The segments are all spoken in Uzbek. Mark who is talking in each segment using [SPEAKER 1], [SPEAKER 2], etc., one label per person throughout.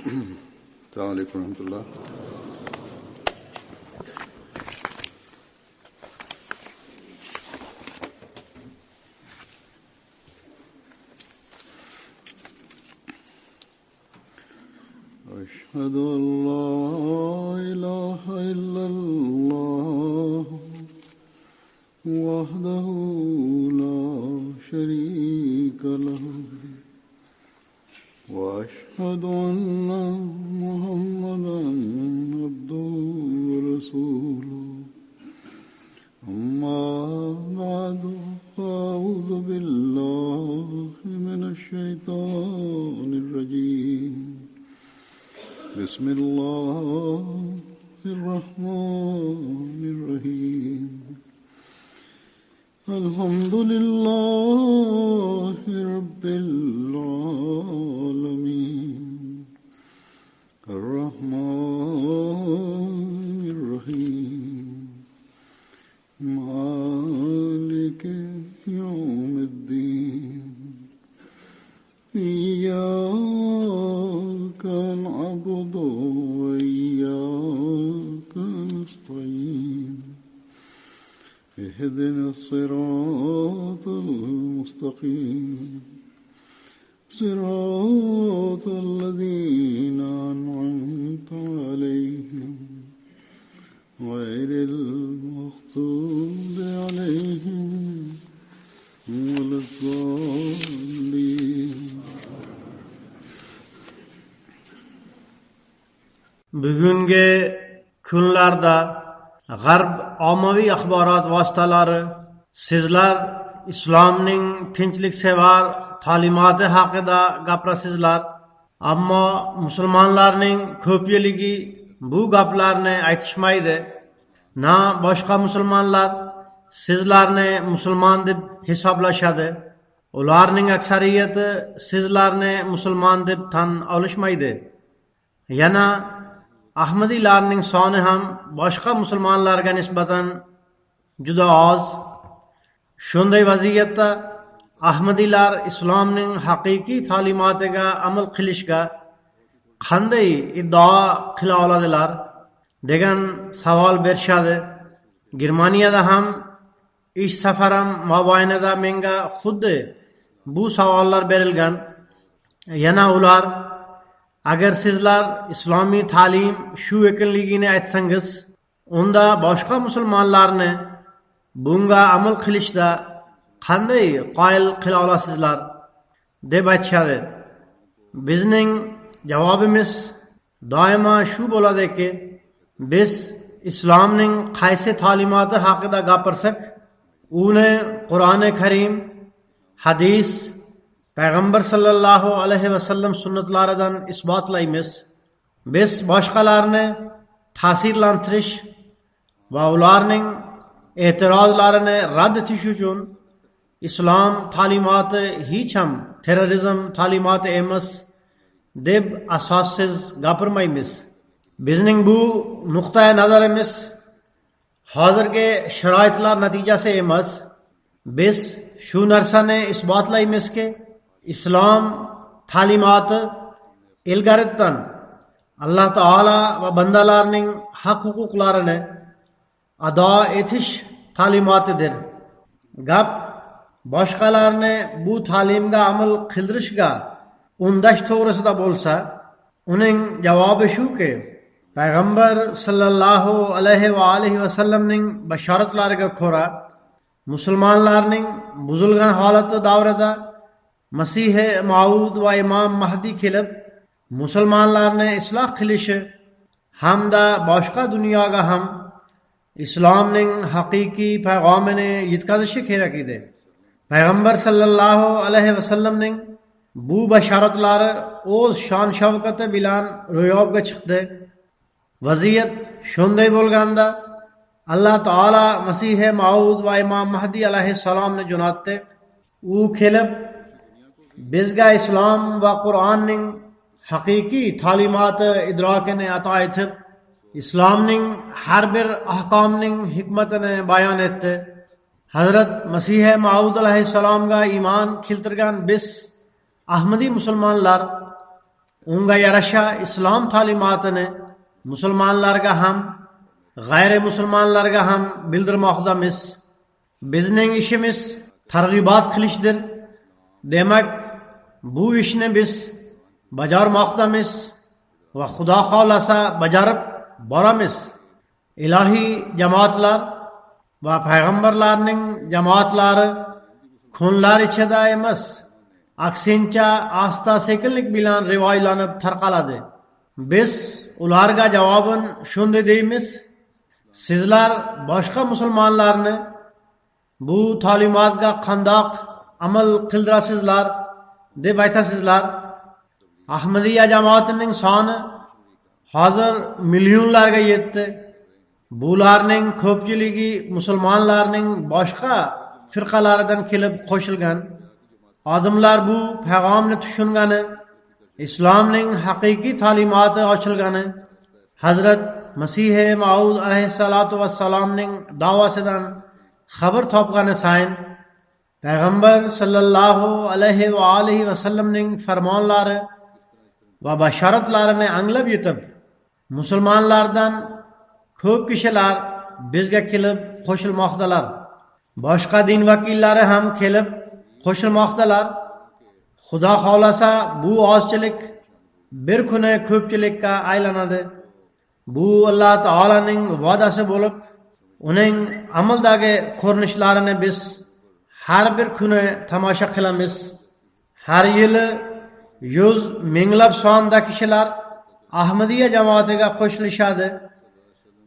[SPEAKER 1] السلام عليكم ورحمة الله. أشهد أن لا إله إلا الله وحده لا شريك له وأشهد أن محمدا عبده ورسوله أما بعد فأعوذ بالله من الشيطان الرجيم بسم الله الرحمن الرحيم الحمد لله رب العالمين الرحمن الرحيم مالك يوم الدين إياك نعبد وإياك نستعين اهدنا الصراط المستقيم صراط الذين أنعمت عليهم غير المغضوب عليهم ولا الضالين.
[SPEAKER 2] Bugungi kunlarda G'arb ommaviy axborot vositalari sizlar islomning tinchliksevar ta'limoti haqida gapirasizlar, ammo musulmonlarning ko'pchiligi bu gaplarni aytishmaydi. Na boshqa musulmonlar sizlarni musulmon deb hisoblashadi. Ularning aksariyati sizlarni musulmon deb tan olishmaydi. Yana Ahmadiylarning soni ham boshqa musulmonlarga nisbatan juda oz. Shunday vaziyatda Ahmadiylar islomning haqiqiy ta'limotiga amal qilishga qanday iddao qila oladilar degan savol berishadi. Germaniyada ham ish safarim mobaynida menga xuddi bu savollar berilgan. Yana ular, agar sizlar islomiy ta'lim shu ekanligini aytsangiz, unda boshqa musulmonlarni bunga amal qilishda qanday qoyil qila olasizlar deb aytishadi. Bizning javobimiz doimo shu bo'ladiki, biz islomning qaysi ta'limoti haqida gapirsak, uni Qur'oni Karim, hadis, Payg'ambar sallallohu alayhi vasallam sunnatlaridan isbotlaymiz. Biz boshqalarni ta'sirlantirish va ularning e'tirozlarini rad etish uchun islom ta'limoti hech ham terrorizm ta'limoti emas deb asossiz gapirmaymiz. Bizning bu nuqtai nazarimiz hozirgi sharoitlar natijasi emas. Biz shu narsani isbotlaymizki, islom ta'limoti ilgaridan Alloh taolo va bandalarning haq-huquqlarini ado etish ta'limotidir. Gap boshqalarni bu ta'limga amal qildirishga undash to'g'risida bo'lsa, uning javobi shuki, Payg'ambar sallallohu alayhi va alihi vasallamning bashoratlariga ko'ra, musulmonlarning buzilgan holati davrida Masihi Maud va Imom Mahdi kelib, musulmonlarni isloh qilishi hamda boshqa dunyoga ham islomning haqiqiy payg'omini yetkazishi kerak edi. Payg'ambar sallallohu alayhi vasallamning bu bashoratlari o'z shon shavqati bilan ro'yobga chiqdi. Vaziyat shunday bo'lganda Alloh taolo Masihi Maud va Imom Mahdi alayhissalomni jo'natdi. U kelib bizga islom va Qur'onning haqiqiy ta'limoti idrokini ato etib, islomning har bir ahkomning hikmatini bayon etdi. Hazrat Masihi Maud alayhissalomga iymon keltirgan biz Ahmadiy musulmonlar unga yarasha islom ta'limotini musulmonlarga ham, g'ayri musulmonlarga ham bildirmoqdamiz. Bizning ishimiz targ'ibot qilishdir. Demak, bu ishni biz bajarmoqdamiz va Xudo xolasa bajarib boramiz. Ilohiy jamoatlar va payg'ambarlarning jamoatlari kunlar ichida emas, aksincha asta-sekinlik bilan rivojlanib tarqaladi. Biz ularga javoban shunday deymiz: sizlar boshqa musulmonlarni bu ta'limotga qandoq amal qildirasizlar deb aytasizlar. Ahmadiyya jamoatining soni hozir millionlarga yetdi. Bularning ko'pchiligi musulmonlarning boshqa firqalaridan kelib qo'shilgan. Odamlar bu payg'amni tushungani, islomning haqiqiy ta'limoti ochilgani, Hazrat Masih Maud alayhissalatu vassalomning da'vosidan xabar topgani sayin payg'ambar sallallohu alayhi va alihi vasallamning farmonlari va bashoratlarini anglab yetib, musulmonlardan ko'p kishilar bizga kelib qo'shilmoqdalar. Boshqa din vakillari ham kelib qo'shilmoqdalar. Xudo xolasa bu ozchilik bir kuni ko'pchilikka aylanadi. Bu Alloh taolaning va'dasi bo'lib, uning amaldagi ko'rinishlarini biz har bir kuni tomosha qilamiz. Har yili 100 minglab sonda kishilar Ahmadiyya jamoatiga qo'shilishadi.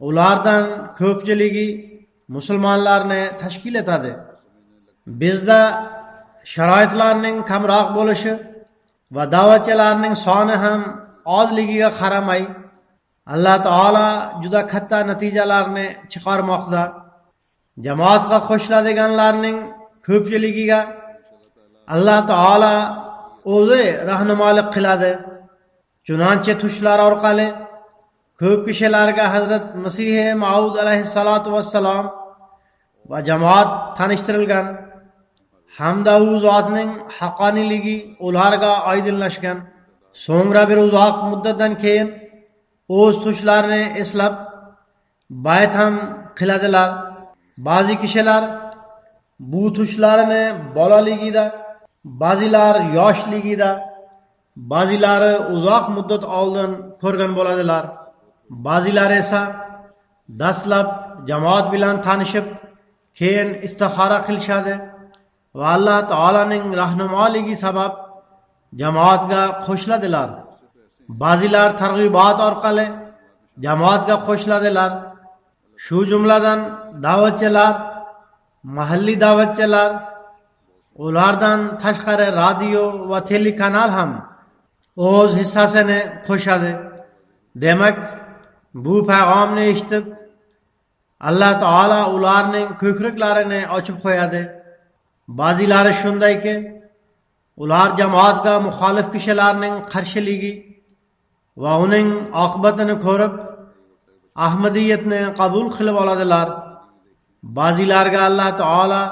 [SPEAKER 2] Ulardan ko'pchiligi musulmonlarni tashkil etadi. Bizda sharoitlarning kamroq bo'lishi va da'vatchilarning soni ham ozligiga qaramay, Alloh taolo juda katta natijalarni chiqarmoqda. Jamoatga qo'shiladiganlarning ko'pchiligiga Alloh taolo o'zi rahnumolik qiladi. Chunonchi tushlar orqali ko'p kishilarga Hazrat Masih Maud alayhissalatu vassalom va jamoat tanishtirilgan hamda u zotning haqqoniyligi ularga oydinlashgan. So'ngra bir uzoq muddatdan keyin o'z tushlarini eslab bayt ham qiladilar. Ba'zi kishilar bu tushlarini bolaligida, ba'zilar yoshligida, ba'zilari uzoq muddat oldin ko'rgan bo'ladilar. Ba'zilar esa dastlab jamoat bilan tanishib, keyin istixora qilishadi va Alloh taolaning rahnumoligi sabab jamoatga qo'shiladilar. Ba'zilar targ'ibot orqali jamoatga qo'shiladilar. Shu jumladan da'vatchilar, mahalliy da'vatchilar, ulardan tashqari radio va telekanal ham o'z hissasini qo'shadi. Demak, bu payg'amni eshitib, Alloh taolo ularning ko'kraklarini ochib qo'yadi. Ba'zilari shundayki, ular jamoatga muxolif kishilarning qarshiligi va uning oqibatini ko'rib, Ahmadiyyatni qabul qilib oladilar. Ba'zilarga Alloh taolo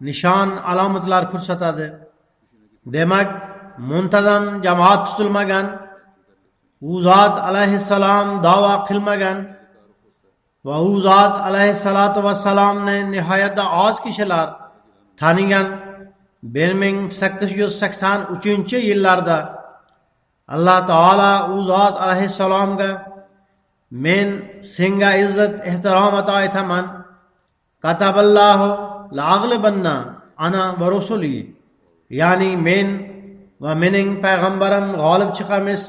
[SPEAKER 2] nishon alomatlar ko'rsatadi. Demak, muntazam jamoat tutilmagan, u zot alayhissalom da'vo qilmagan va u zot alayhissalatu vassalomni nihoyatda oz kishilar tanigan 1883-yillarda Alloh taolo u zot alayhissalomga men senga izzat ehtirom ato etaman. Kataballohu la'aglibanna ana va rusuli. Ya'ni men va mening payg'ambarim g'olib chiqamiz.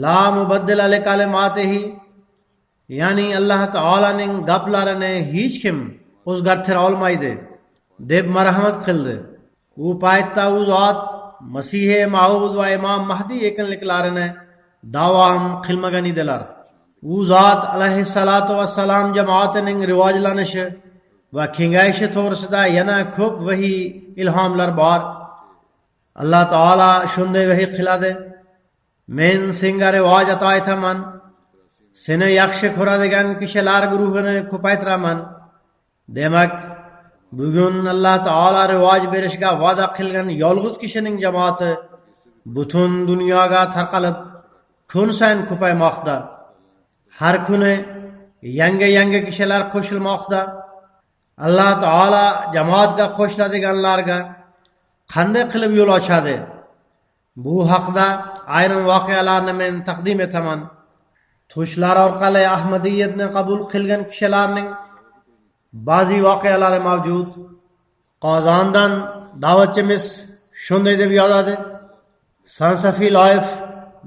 [SPEAKER 2] La mubaddila li kalimatihi. Ya'ni Alloh taolaning gaplarini hech kim o'zgartira olmaydi deb marhamat qildi. U paytda u zot Masih Maud va Imom Mahdi ekanliklarini da'vo qilmagan edilar. U zot alayhissalatu vassalam jamoatining rivojlanishi va kengayishi to'g'risida yana ko'p vahiy ilhomlar bor. Alloh taolo shunday vahiy qiladi: men senga rivoj ato etaman, seni yaxshi ko'radigan kishilar guruhini ko'paytiraman. Demak, bugun Alloh taolo rivoj berishga va'da qilgan yolg'iz kishining jamoati butun dunyoga tarqalib kun sayin ko'paymoqda. Har kuni yangi kishilar qo'shilmoqda. Alloh taolo jamoatga qo'shiladiganlarga qanday qilib yo'l ochadi? Bu haqda ayrim voqealarni men taqdim etaman. Tushlar orqali Ahmadiyatni qabul qilgan kishilarning ba'zi voqealari mavjud. Qozondan da'vatchimiz shunday deb yozadi: Sansafi Loyev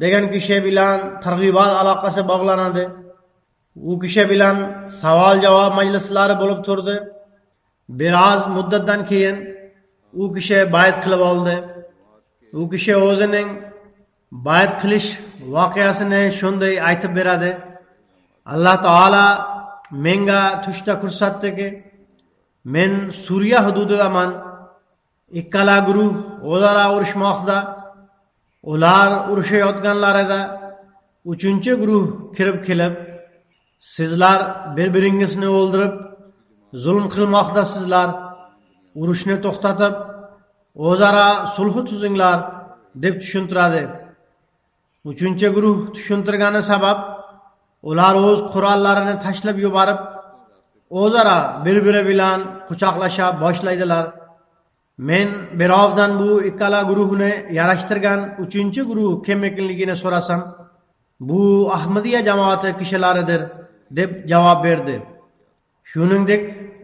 [SPEAKER 2] degan kishi bilan targ'ibot aloqasi bog'lanadi. U kishi bilan savol-javob majlislari bo'lib turdi. Biroz muddatdan keyin u kishi bay'at qilib oldi. U kishi o'zining bay'at qilish voqeasini shunday aytib beradi: Alloh taolo menga tushda ko'rsatdiki, men Suriya hududidaman. Ikkala guruh o'zaro urushmoqda. Ular urushayotganlarida uchinchi guruh kirib kelib, sizlar bir-biringizni o'ldirib, zulm qilmoqdasizlar. Urushni to'xtatib, o'zaro sulh tuzinglar deb tushuntiradi. Uchinchi guruh tushuntirgani sabab ular o'z qurollarini tashlab yuborib, o'zaro bir-biri bilan quchoqlasha boshlaydilar. Men birovdan bu ikkala guruhni yarashtirgan uchinchi guruh kim ekanligini so'rasam, bu Ahmadiya jamoati kishilaridir deb javob berdi. Shuningdek,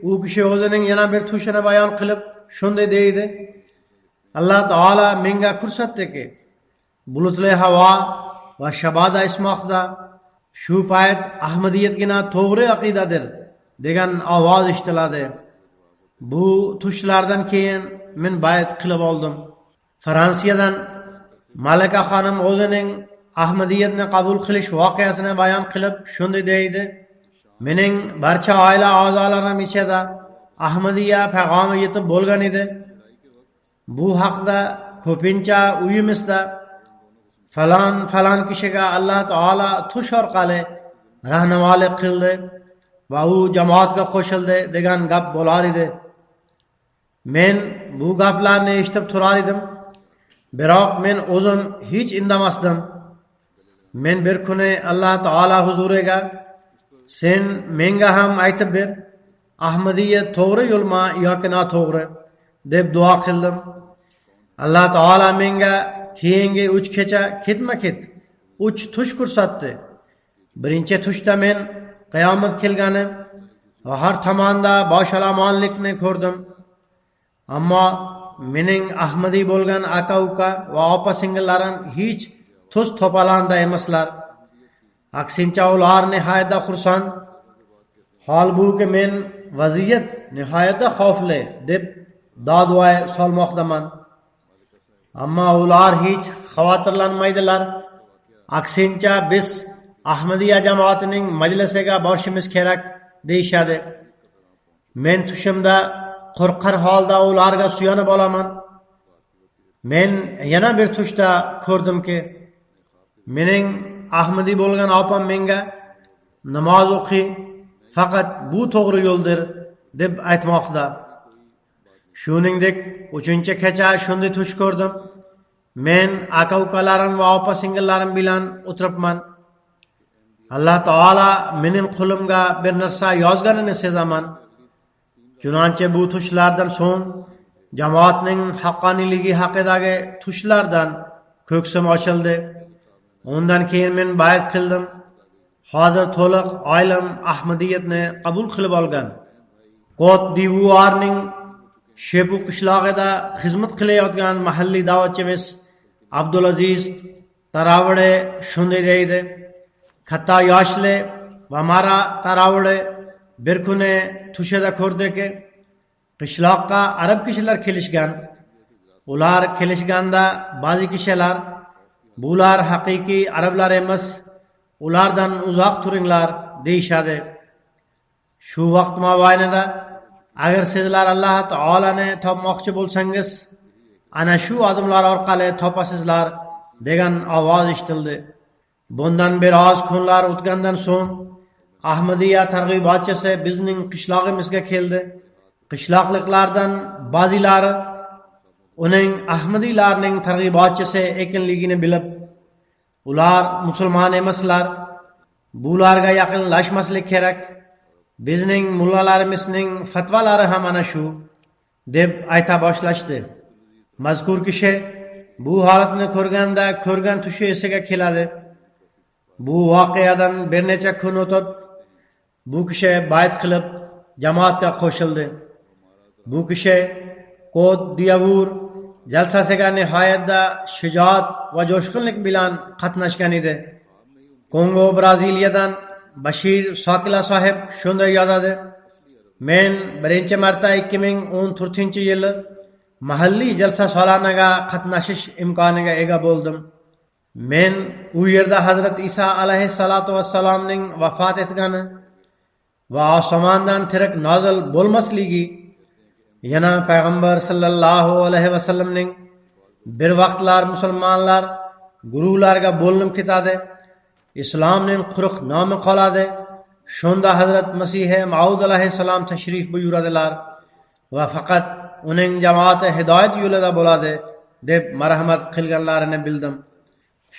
[SPEAKER 2] u kishi o'zining yana bir tushini bayon qilib shunday deydi: Alloh taolo menga ko'rsatdiki, bulutli havo va shaboda ismoqda. Shu payt Ahmadiyatgina to'g'ri aqidadir degan ovoz eshitiladi. Bu tushlardan keyin men bay'at qilib oldim. Fransiyadan Malika xonim o'zining Ahmadiyatni qabul qilish voqeasini bayon qilib shunday deydi: Mening barcha oila a'zolarim ichida Ahmadiya payg'omi yetib bo'lgan edi. Bu haqda ko'pincha uyimizda falon kishiga Alloh taolo tush orqali rahnamolik qildi va u jamoatga qo'shildi degan gap bo'lar edi. Men bu gaplarni eshitib turar edim, biroq men o'zim hech indamasdim. Men bir kuni Alloh taolo huzuriga, sen menga ham aytib ber, Ahmadiyya to'g'ri yo'lmi yoki noto'g'ri deb duo qildim. Alloh taolo menga keyingi 3 kecha ketma-ket 3 tush ko'rsatdi. Birinchi tushda men qiyomat kelgani va har tomonda boshalamonlikni ko'rdim. Ammo mening Ahmadiy bo'lgan aka-uka va opa-singillarim hech tuz to'palanda emaslar. Aksincha ular nihoyatda xursand. Holbuki men vaziyat nihoyatda xavfli deb dodvoy solmoqdaman. Ammo ular hech xavotirlanmaydilar. Aksincha biz Ahmadiya jamoatining majlisiga borishimiz kerak deyshadi. Men tushimda qo'rqar holda ularga suyanib olaman. Men yana bir tushda ko'rdimki, mening Ahmadiy bo'lgan opam menga namoz o'qi, faqat bu to'g'ri yo'ldir deb aytmoqda. Shuningdek, 3-kecha shunday tush ko'rdim. Men aka-ukalarim va opa-singillarim bilan o'tiribman. Alloh taolo mening qo'limga bir narsa yozganini sezaman. Chunonchi bu tushlardan so'ng jamoatning haqqoniyligi haqidagi tushlardan ko'ksim ochildi. Undan keyin men bay'at qildim. Hozir to'liq oilam Ahmadiyatni qabul qilib olgan. Côte d'Ivoire'ning Shepu qishlog'ida xizmat qilayotgan mahalliy da'vatchimiz Abdulaziz Taravide shunday deydi: Katta yoshli va Mara Taravide bir kuni tushida ko'rdiki, qishloqqa arab kishilar kelishgan. Ular kelishganda ba'zi kishilar, bular haqiqiy arablar emas, ulardan uzoq turinglar deyshadi. Shu vaqt mobaynida agar sizlar Alloh taolani topmoqchi bo'lsangiz, ana shu odamlar orqali topasizlar degan ovoz eshitildi. Bundan biroz kunlar o'tgandan so'ng Ahmadiya targ'ibotchisi bizning qishlog'imizga keldi. Qishloqliklardan ba'zilari uning Ahmadiylarning targ'ibotchisi ekanligini bilib, ular musulmon emaslar, bularga yaqinlashmaslik kerak, bizning mullalarimizning fatvolari ham ana shu deb ayta boshlashdi. Mazkur kishi bu holatni ko'rganda ko'rgan tushi esiga keladi. Bu voqeadan bir necha kun o'tib, bu kishi bayt qilib jamoatga qo'shildi. Bu kishi Kod d'Ivoire jalsasiga nihoyatda shijoat va jo'shqinlik bilan qatnashgan edi. Kongo, Braziliyadan Bashir Sokila sohib shunday yozadi: Men birinchi marta 2014-yili mahalliy jalsa solanaga qatnashish imkoniga ega bo'ldim. Men u yerda Hazrat Isa alayhissalatu vassalomning vafot etgani va osmondan tirik nozil bo'lmasligi, yana payg'ambar sallallohu alayhi vasallamning bir vaqtlar musulmonlar guruhlarga bo'linib ketadi, islomning quruq nomi qoladi, shunda Hazrat Masih Maud alayhissalom tashrif buyuradilar va faqat uning jamoati hidoyat yo'lida bo'ladi deb marhamat qilganlarini bildim.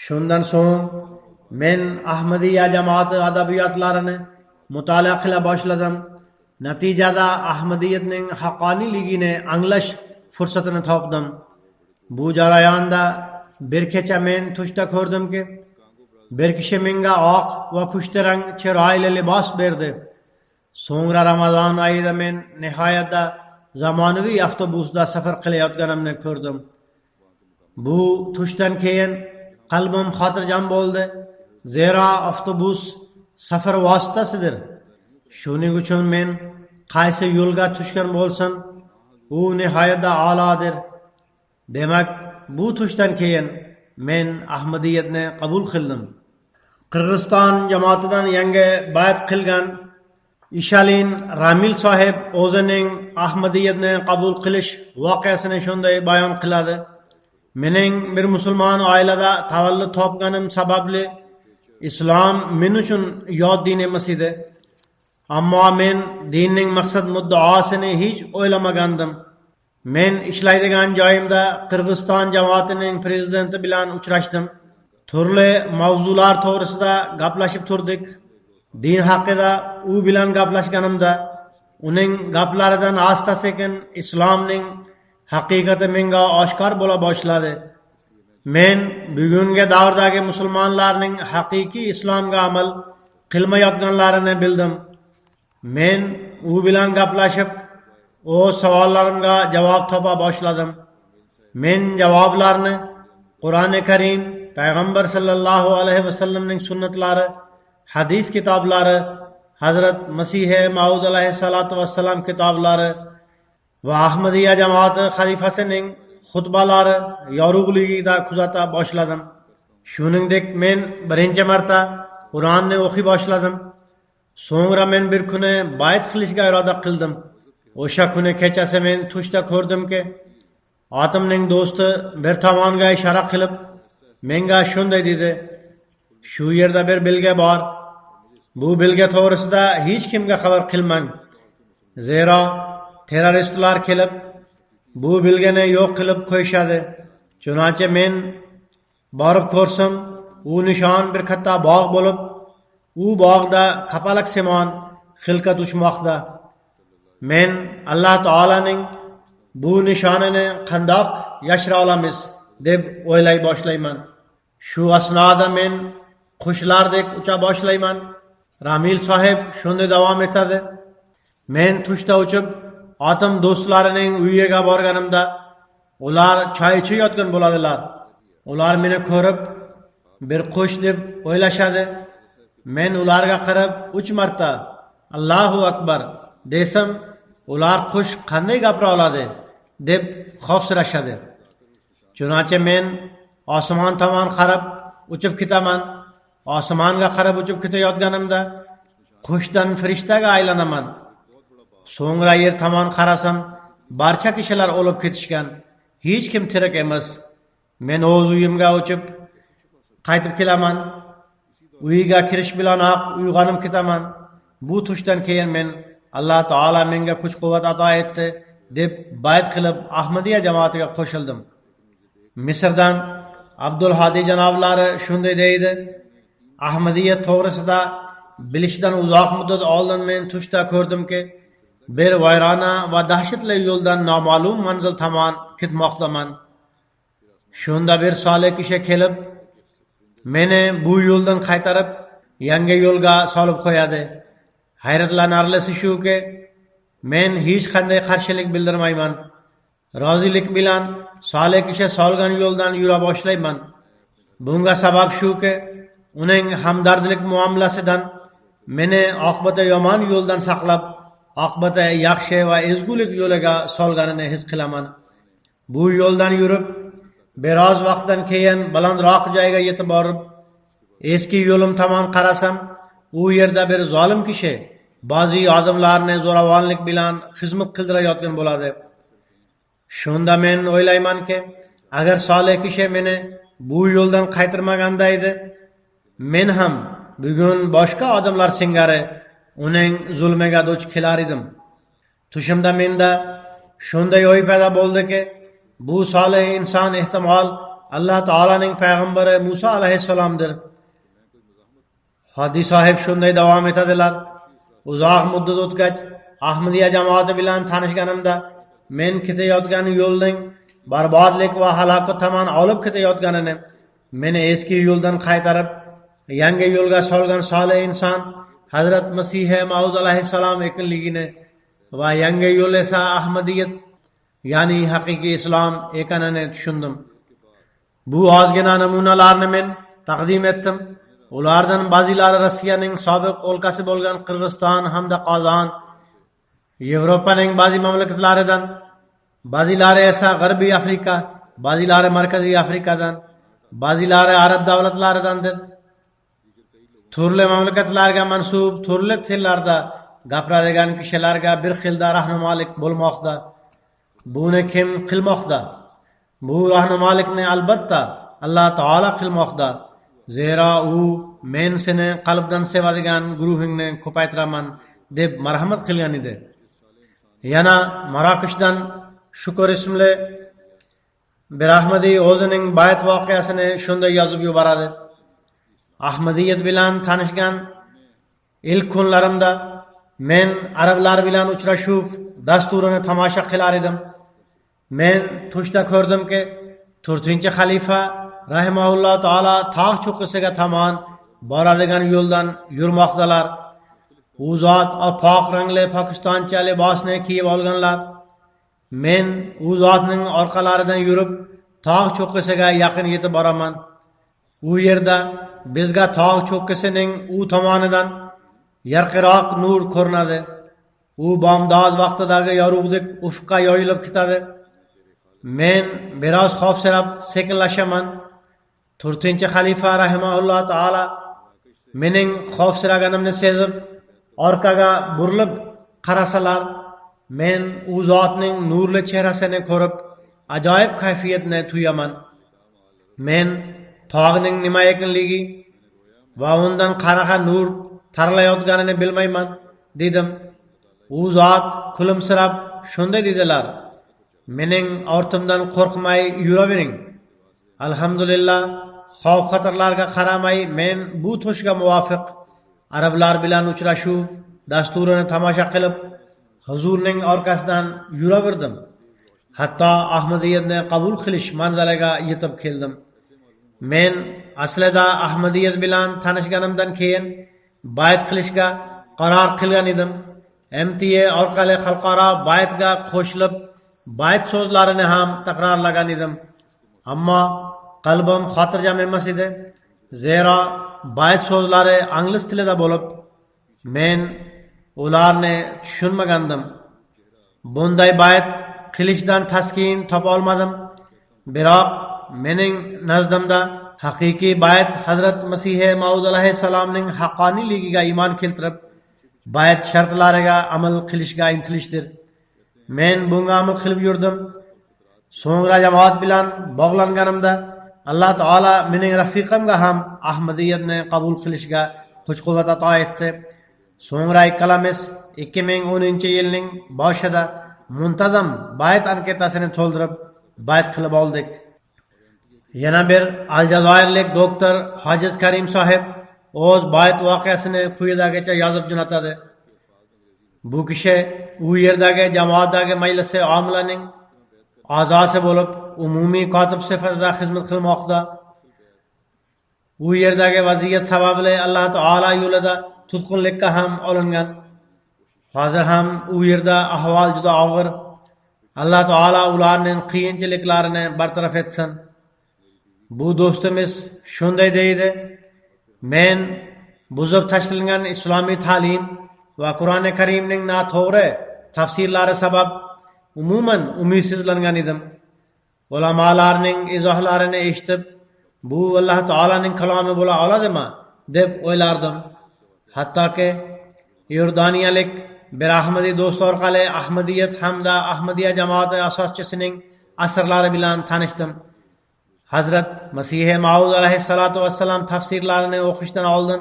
[SPEAKER 2] Shundan so'ng men Ahmadiyya jamoati adabiyotlarini mutolaa qila boshladim. Natijada Ahmadiyatning haqqoniyligini anglash fursatini topdim. Bu jarayonda bir kecha men tushda ko'rdimki, bir kishi menga oq va pushti rang chiroyli libos berdi. So'ngra Ramazon oyida men nihoyatda zamonaviy avtobusda safar qilayotganimni ko'rdim. Bu tushdan keyin qalbim xotirjam bo'ldi, zero avtobus safar vositasidir. Shuning uchun men qaysi yo'lga tushgan bo'lsin, u nihoyatda a'lodir. Demak, bu tushdan keyin men Ahmadiyatni qabul qildim. Qirg'iziston jamoatidan yangi bayt qilgan Ishalin Ramil sohib o'zining Ahmadiyatni qabul qilish voqeasini shunday bayon qiladi: Mening bir musulmon oilada tavallud topganim sababli islom men uchun yot din emas edi. Ammo men dinning maqsad muddaosini hech o'ylamagandim. Men ishlaydigan joyimda Qirg'iziston jamoatining prezidenti bilan uchrashdim. Turli mavzular to'g'risida gaplashib turdik. Din haqida u bilan gaplashganimda uning gaplaridan asta-sekin islomning haqiqati menga oshkor bo'la boshladi. Men bugungi davrdagi musulmonlarning haqiqiy islomga amal qilmayotganlarini bildim. Men u bilan gaplashib, o'z savollarimga javob topa boshladim. Men javoblarni Qur'oni Karim, payg'ambar sallallohu alayhi vasallamning sunnatlari, hadis kitoblari, Hazrat Masih Maud alayhissalatu vassalam kitoblari va Ahmadiyya jamoati xalifasining xutbalari yorug'ligida kuzata boshladim. Shuningdek, men birinchi marta Qur'onni o'qiy boshladim. So'ngra men bir kuni bayt qilishga iroda qildim. O'sha kuni kechasi men tushda ko'rdimki, otimning do'sti bir tomonga ishora qilib, menga shunday dedi: Shu yerda bir belgi bor. Bu belgi to'g'risida hech kimga xabar qilmang. Zero terroristlar kelib, bu belgini yo'q qilib qo'yishadi. Chunonchi men borib ko'rsam, u nishon bir katta bog' bo'lib, u bog'da kapalak simon xilqat uchmoqda. Men Alloh taolaning bu nishonini qandoq yashira olamiz deb o'ylay boshlayman. Shu asnoda men qushlardek ucha boshlayman. Ramil sohib shunday davom etadi: Men tushda uchib, otim do'stlarining uyiga borganimda, ular choy ichayotgan bo'ladilar. Ular meni ko'rib, bir qush deb o'ylashadi. Men ularga qarab 3 marta Allohu akbar desam, ular qush qanday gapira oladi deb xavfsirashadi. Chunonchi men osmon tomon qarab uchib ketaman. Osmonga qarab uchib ketayotganimda qushdan farishtaga aylanaman. So'ngra yer tomon qarasam, barcha kishilar o'lib ketishgan. Hech kim tirik emas. Men o'z uyimga uchib qaytib kelaman. Uyga kirish bilanoq uyg'onib ketaman. Bu tushdan keyin men Alloh taolo menga kuch-quvvat ato etdi deb bayat qilib Ahmadiya jamoatiga qo'shildim. Misrdan Abdul Hadi janoblari shunday deydi: Ahmadiya to'g'risida bilishdan uzoq muddat oldin men tushda ko'rdimki, bir vayrona va dahshatli yo'ldan noma'lum manzil tomon ketmoqdaman. Shunda bir solih kishi kelib, meni bu yo'ldan qaytarib, yangi yo'lga solib qo'yadi. Hayratlanarlisi shuki, men hech qanday qarshilik bildirmayman. Rozilik bilan solih kishi solgan yo'ldan yura boshlayman. Bunga sabab shuki, uning hamdardlik muomalasidan meni oqibati yomon yo'ldan saqlab, oqibati yaxshi va ezgulik yo'liga solganini his qilaman. Bu yo'ldan yurib, biroz vaqtdan keyin balandroq joyga yetib borib, eski yo'lim tomon qarasam, u yerda bir zolim kishi ba'zi odamlarni zo'ravonlik bilan xizmat qildirayotgan bo'ladi. Shunda men o'ylaymanki, agar solih kishi meni bu yo'ldan qaytarmaganda edi, men ham bugun boshqa odamlar singari uning zulmiga duch kelar edim. Tushimda menda shunday o'y paydo bo'ldiki, bu solih inson ehtimol Alloh taolaning payg'ambari Musa alayhissalomdir. Hadi sohib shunday davom etadilar. Uzoq muddat o'tgach, Ahmadiya jamoati bilan tanishganimda, men ketayotgan yo'lning barbodlik va halokat tomon olib ketayotganini, meni eski yo'ldan qaytarib, yangi yo'lga solgan solih inson Hazrat Masih Maud alayhissalom ekanligini va yangi yo'l esa Ahmadiyat, ya'ni haqiqiy islom ekanini tushundim. Bu ozgina namunalarni men taqdim etdim. Ulardan ba'zilari Rossiyaning sobiq o'lkasi bo'lgan Qirg'iziston hamda Qozon, Yevropaning ba'zi mamlakatlaridan, ba'zilari esa G'arbiy Afrika, ba'zilari Markaziy Afrikadan, ba'zilari arab davlatlaridandir. Turli mamlakatlarga mansub turli tillarda gapiradigan kishilarga bir xilda rahnamolik bo'lmoqda. Buni kim qilmoqda? Bu rahnamolikni albatta Alloh taolo qilmoqda. Zero u men seni qalbdan sevadigan guruhingni ko'paytiraman deb marhamat qilgan edi. Yana Marokashdan Shukr ismli bir Ahmadiy o'zining bayat voqeasini shunday yozib yuboradi. Ahmadiyat bilan tanishgan ilk kunlarimda men arablar bilan uchrashuv dasturini tomosha qilar edim. Men tushda ko'rdimki, 4-xalifa rahimahulloh taolo tog' cho'qqisiga tomon boradigan yo'ldan yurmoqdalar. U zot oppoq rangli pokistoncha libosni kiyib olganlar. Men u zotning orqalaridan yurib tog' cho'qqisiga yaqin yetib boraman. U yerda bizga tog' cho'qqisining u tomonidan yarqiroq nur ko'rinadi. U bomdod vaqtidagi yorug'dek ufqqa yoyilib ketadi. Men biroz xavfsirab sekinlashaman. 4-xalifa rahimahulloh taolo mening xavfsiraganimni sezib orqaga burilib qarasalar, men u zotning nurli chehrasini ko'rib ajoyib kayfiyatni tuyaman. Men tog'ning nima ekanligi va undan qanaqa nur taralayotganini bilmayman dedim. U zot kulimsirab shunday dedilar: mening ortimdan qo'rqmay yuravering. Alhamdulillah, xavf xatarlarga qaramay men bu toshga muvofiq arablar bilan uchrashuv dasturini tomosha qilib, huzurning orqasidan yuraverdim. Hatto Ahmadiyatni qabul qilish manzaraga yetib keldim. Men aslida Ahmadiyat bilan tanishganimdan keyin bayat qilishga qaror qilgan edim. MTA orqali xalqaro bayatga qo'shilib, bayat so'zlarini ham takrorlagan edim. Ammo qalbim xotirjam emas edi. Zero bayat so'zlari ingliz tilida bo'lib, men ularni tushunmagandim. Bunday bayat qilishdan taskin topa olmadim. Biroq mening nazdimda haqiqiy bayat Hazrat Masih Maud alayhissalomning haqqoniyligiga iymon keltirib, bayat shartlariga amal qilishga intilishdir. Men bunga amal qilib yurdim. So'ngra jamoat bilan bog'langanimda Alloh taolo mening rafiqamga ham Ahmadiyatni qabul qilishga kuch-quvvat ato etdi. So'ngra ikkalamiz 2010-yilning boshida muntazam bayat anketasini to'ldirib bayat qilib oldik. Yana bir aljazoirlik doktor Hojiz Karim sohib o'z bayat voqeasini quyidagicha yozib jo'natadi. Bu kishi u yerdagi jamoatdagi majlisi omilaning a'zosi bo'lib, umumiy kotib sifatida xizmat qilmoqda. U yerdagi vaziyat sababli Alloh taolo yo'lida tutqunlikka ham olingan. Hozir ham u yerda ahvol juda og'ir. Alloh taolo ularning qiyinchiliklarini bartaraf etsin. Bu do'stimiz shunday deydi: men buzib tashlangan islomiy ta'lim va Qur'oni Karimning noto'g'ri tafsirlari sabab umuman umidsizlangan edim. Ulamolarning izohlarini eshitib, bu Alloh taolaning kalomi bo'la oladimi deb o'ylardim. Hattoki Iordaniyalik bir Ahmadiy do'st orqali Ahmadiyat hamda Ahmadiya jamoati asoschisining asarlari bilan tanishdim. Hazrat Masih Maud alayhissalatu vassalam tafsirlarini o'qishdan oldin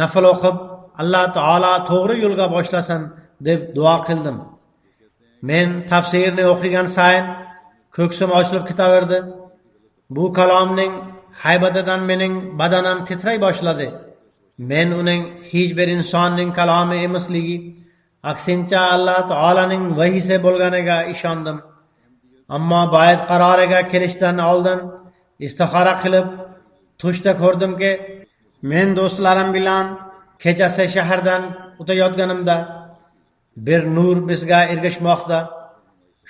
[SPEAKER 2] nafl o'qib, Alloh taolo to'g'ri yo'lga boshlasin deb duo qildim. Men tafsirni o'qigan sayin ko'ksim ochilib ketaverdi. Bu kalomning haybatidan mening badanim titray boshladi. Men uning hech bir insonning kalomi emasligi, aksincha Alloh taolaning vahiysi bo'lganiga ishondim. Ammo bayat qaroriga kelishdan oldin istixora qilib tushda ko'rdimki, men do'stlarim bilan kechasi shahardan o'tayotganimda bir nur bizga ergashmoqda.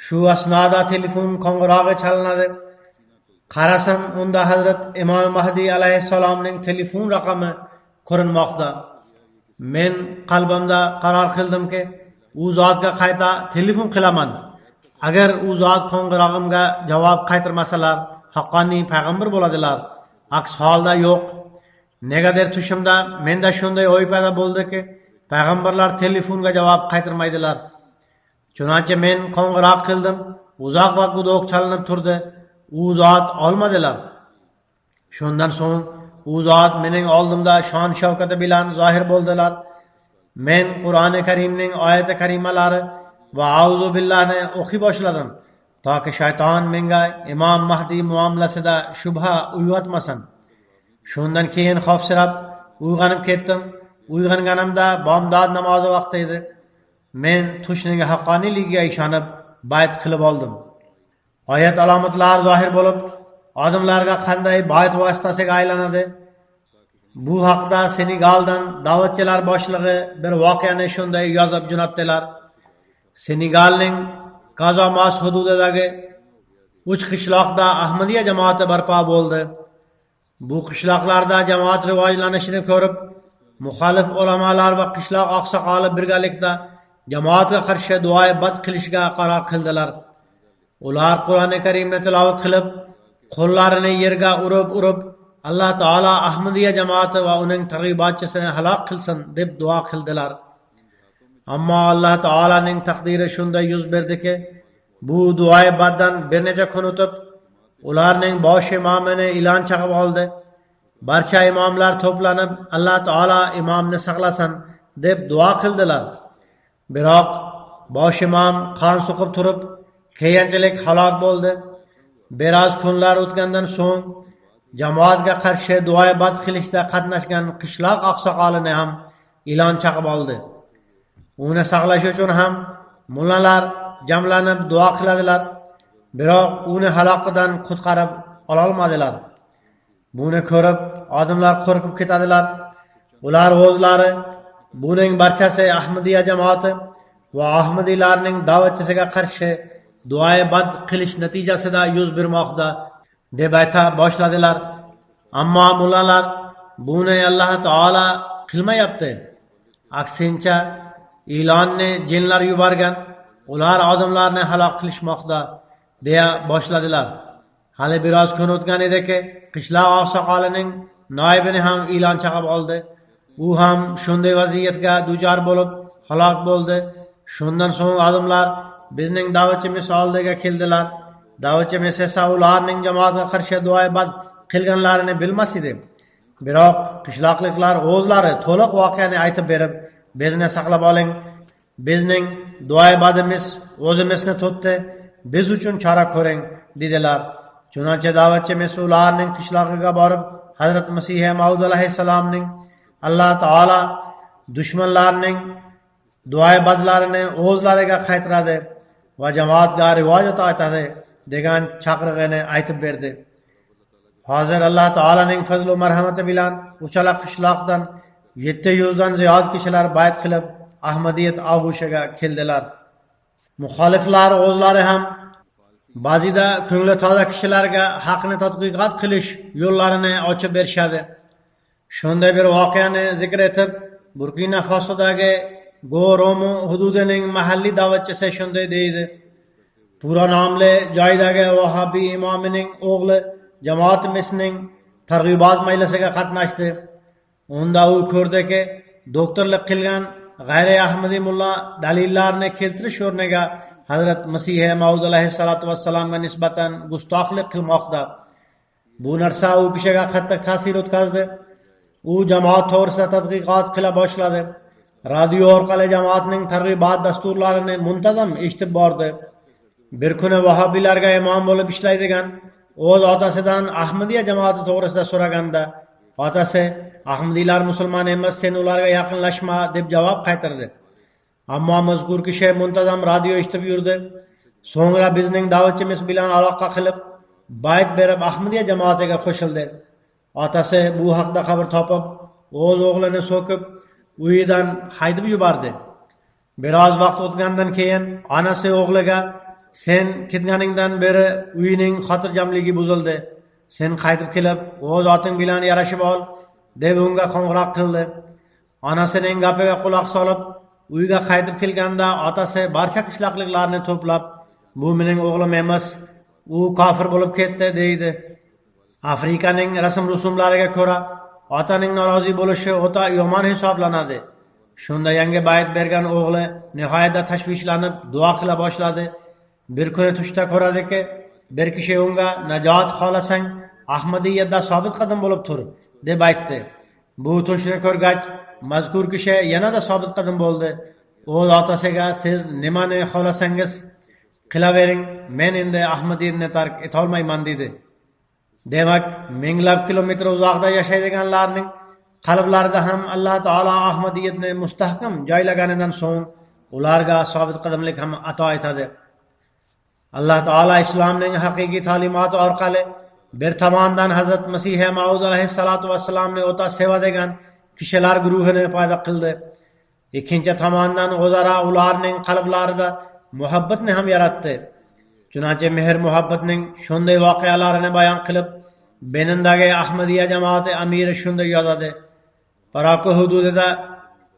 [SPEAKER 2] Shu asnoda telefon qo'ng'irog'i chalinadi. Qarasam, unda Hazrat Imom Mahdi alayhissalomning telefon raqami ko'rinmoqda. Men qalbimda qaror qildimki, u zotga qayta telefon qilaman. Agar u zot qo'ng'irog'imga javob qaytarmasalar, haqqoniy payg'ambar bo'ladilar. Aks holda yo'q. Negadir tushimda menda shunday o'y paydo bo'ldiki, payg'ambarlar telefonga javob qaytarmaydilar. Chunonchi men qo'ng'iroq qildim. Uzoq vaqt gudoq chalinib turdi. U zot olmadilar. Shundan so'ng u zot mening oldimda shon shavkati bilan zohir bo'ldilar. Men Qur'oni Karimning oyati karimalari va auzu billahni o'qiy boshladim, toki shayton menga Imom Mahdi muomalasida shubha uyg'otmasin. Shundan keyin xavfsirab uyg'onib ketdim. Uyg'onganimda bomdod namozi vaqti edi. Men tushning haqqoniyligiga ishonib bayat qilib oldim. Oyat alomatlar zohir bo'lib, odamlarga qanday bayat vositasiga aylanadi. Bu haqda Senegaldan da'vatchilar boshlig'i bir voqeani shunday yozib jo'natdilar. Senegalning Kazamas hududidagi 3 qishloqda Ahmadiya jamoati barpo bo'ldi. Bu qishloqlarda jamoat rivojlanishini ko'rib, muxolif ulamolar va qishloq oqsoqoli birgalikda jamoatga qarshi duoibat qilishga qaror qildilar. Ular Qur'oni Karimni tilovat qilib, qo'llarini yerga urib Alloh taolo Ahmadiya jamoati va uning targ'ibotchisini halok qilsin deb duo qildilar. Ammo Alloh taolaning taqdiri shunday yuz berdiki, bu duoibatdan bir necha kun o'tib, ularning bosh imomini ilon chaqib oldi. Barcha imomlar to'planib, Alloh taolo imomni saqlasin deb duo qildilar. Biroq bosh imom qon so'qib turib, keyinchalik halok bo'ldi. Biroz kunlar o'tgandan so'ng jamoatga qarshi duoibat qilishda qatnashgan qishloq oqsoqolini ham ilon chaqib oldi. Uni saqlash uchun ham mullalar jamlanib duo qiladilar. Biroq uni haloqidan qutqarib ola olmadilar. Buni ko'rib odamlar qo'rqib ketadilar. Ular o'zlari buning barchasi Ahmadiya jamoati va Ahmadiylarning da'vatchisiga qarshi duoibat qilish natijasida yuz bermoqda deb ayta boshladilar. Ammo mullalar buni Alloh taolo qilmayapti. Aksincha ilonni jinlar yuborgan, ular odamlarni halok qilishmoqda deya boshladilar. Hali biroz kun o'tgan ediki, qishloq oqsoqolining noibini ham ilon chaqib oldi. U ham shunday vaziyatga duchor bo'lib halok bo'ldi. Shundan so'ng odamlar bizning da'vatchimiz oldiga keldilar. Da'vatchimiz esa ularning jamoatga qarshi duoibat qilganlarini bilmas edi. Biroq qishloqliklar o'zlari to'liq voqeani aytib berib, bizni saqlab oling, bizning duo ibodimiz o'zimizni tutdi, biz uchun chora ko'ring dedilar. Chunoncha da'vatchimiz ularning qishlog'iga borib Hazrat Masih Maud alayhissalomning Alloh taolo dushmanlarning duo ibodlarini o'zlariga qaytaradi va jamoatga rivojat aytadi degan chaqirig'ini aytib berdi. Hozir Alloh taolaning fazl va marhamati bilan uchala qishloqdan 700 dan ziyod kishilar bayt qilib Ahmadiyat og'ushiga keldilar. Muxoliflar o'zlari ham ba'zida ko'ngli toza kishilarga haqni tadqiqot qilish yo'llarini ochib berishadi. Shunday bir voqeani zikr etib, Burkina Fasodagi Goromu hududining mahalliy da'vatchisi shunday deydi: Pura nomli joydagi vahobiy imomining o'g'li jamoatimizning targ'ibot majlisiga qatnashdi. Unda u ko'rdiki, doktorlik qilgan g'ayri ahmadiy mulla dalillarni keltirish o'rniga Hazrat Masih Maud alayhissalatu vassalamga nisbatan gustoqlik qilmoqda. Bu narsa u kishiga qattiq ta'sir o'tkazdi. U jamoat to'g'risida tadqiqot qila boshladi. Radio orqali jamoatning targ'ibot dasturlarini muntazam eshitib bordi. Bir kuni vahobiylarga imom bo'lib ishlaydigan o'z otasidan Ahmadiya jamoati to'g'risida so'raganda, otasi Ahmadiylar musulmon emas, sen ularga yaqinlashma deb javob qaytardi. Ammo mazkur kishi muntazam radio eshitib yurdi. So'ngra bizning da'vatchimiz bilan aloqa qilib, bayt berib Ahmadiya jamoatiga qo'shildi. Otasi bu haqda xabar topib, o'z o'g'lini so'kib, uyidan haydab yubordi. Biroz vaqt o'tgandan keyin onasi o'g'liga: "Sen ketganingdan beri uyining xotirjamligi buzildi. Sen qaytib kelib, o'z oting bilan yarashib ol" deb unga qo'ng'iroq qildi. Onasining gapiga quloq solib, uyga qaytib kelganda otasi barcha qishloqliklarni to'plab, "Bu mening o'g'lim emas, u kofir bo'lib ketdi" deydi. Afrikaning rasm-rusumlariga ko'ra, otaning norozi bo'lishi o'ta yomon hisoblanadi. Shunda yangi bayt bergan o'g'li nihoyatda tashvishlanib duo qila boshladi. Bir kuni tushda ko'radiki, bir kishi unga "Najot xohlasang, Ahmadiyatda sobit qadam bo'lib tur" deb aytdi. Bu tushni ko'rgach, mazkur kishi yanada sobit qadam bo'ldi. O'z otasiga "Siz nimani xohlasangiz qilavering, men endi Ahmadiyatni tark etolmayman" dedi. Demak, minglab kilometr uzoqda yashaydiganlarning qalblarida ham Alloh taolo Ahmadiyatni mustahkam joylaganidan so'ng ularga sobit qadamlik ham ato etadi. Alloh taolo islomning haqiqiy ta'limoti orqali bir tomondan Hazrat Masih Maud alayhissalatu vassalamni o'ta sevadigan kishilar guruhini paydo qildi. Ikkinchi tomondan o'zaro ularning qalblarida muhabbatni ham yaratdi. Chunonchi mehr muhabbatning shunday voqealarini bayon qilib, Benindagi Ahmadiya jamoati amiri shunday yozadi: Parako hududida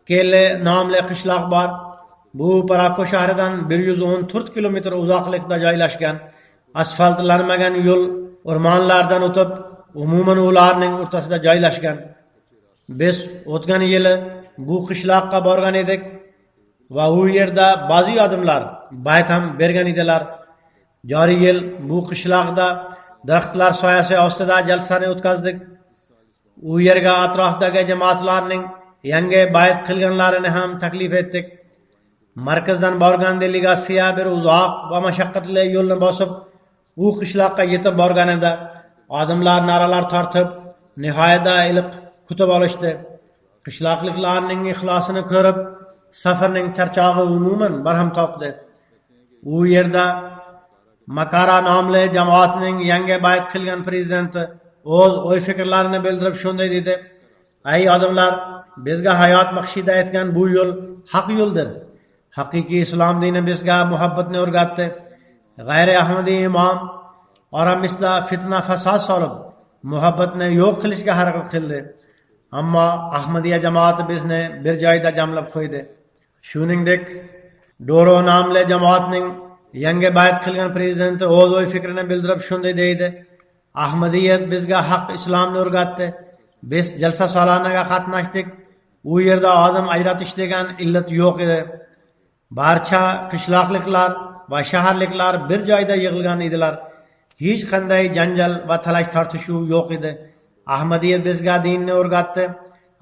[SPEAKER 2] Kelle nomli qishloq bor. Bu Parako shahridan 114 kilometr uzoqlikda joylashgan. Asfaltlanmagan yo'l o'rmonlardan o'tib, umuman ularning o'rtasida joylashgan. Biz o'tgan yili bu qishloqqa borgan edik va u yerda ba'zi odamlar bayt ham bergan edilar. Joriy yil bu qishloqda daraxtlar soyasi ostida jalsani o'tkazdik. U yerga atrofdagi jamoatlarning yangi bayt qilganlarini ham taklif etdik. Markazdan borgan delegatsiya bir uzoq va mashaqqatli yo'lni bosib, u qishloqqa yetib borganida odamlar naralar tortib, nihoyatda iliq kutib olishdi. Qishloqliklarning ixlosini ko'rib, safarning charchog'i umuman barham topdi. U yerda Makara nomli jamoatning yangi bayt qilgan prezidenti o'z o'y-fikrlarini bildirib shunday dedi: "Ey odamlar, bizga hayot baxshida etgan bu yo'l haq yo'ldir. Haqiqiy islom dini bizga muhabbatni o'rgatdi. G'ayri ahmadiy imom oramizda fitna fasod solib, muhabbatni yo'q qilishga harakat qildi. Ammo Ahmadiya jamoati bizni bir joyda jamlab qo'ydi." Shuningdek, Doro nomli jamoatning yangi bayt qilgan prezidenti o'z o'y fikrini bildirib shunday deydi: "Ahmadiyat bizga haq islomni o'rgatdi. Biz jalsa solanaga qatnashdik. U yerda odam ajratish degan illat yo'q edi. Barcha qishloqliklar va shaharliklar bir joyda yig'ilgan edilar. Hech qanday janjal va talash tortishuv yo'q edi. Ahmadiyat bizga dinni o'rgatdi.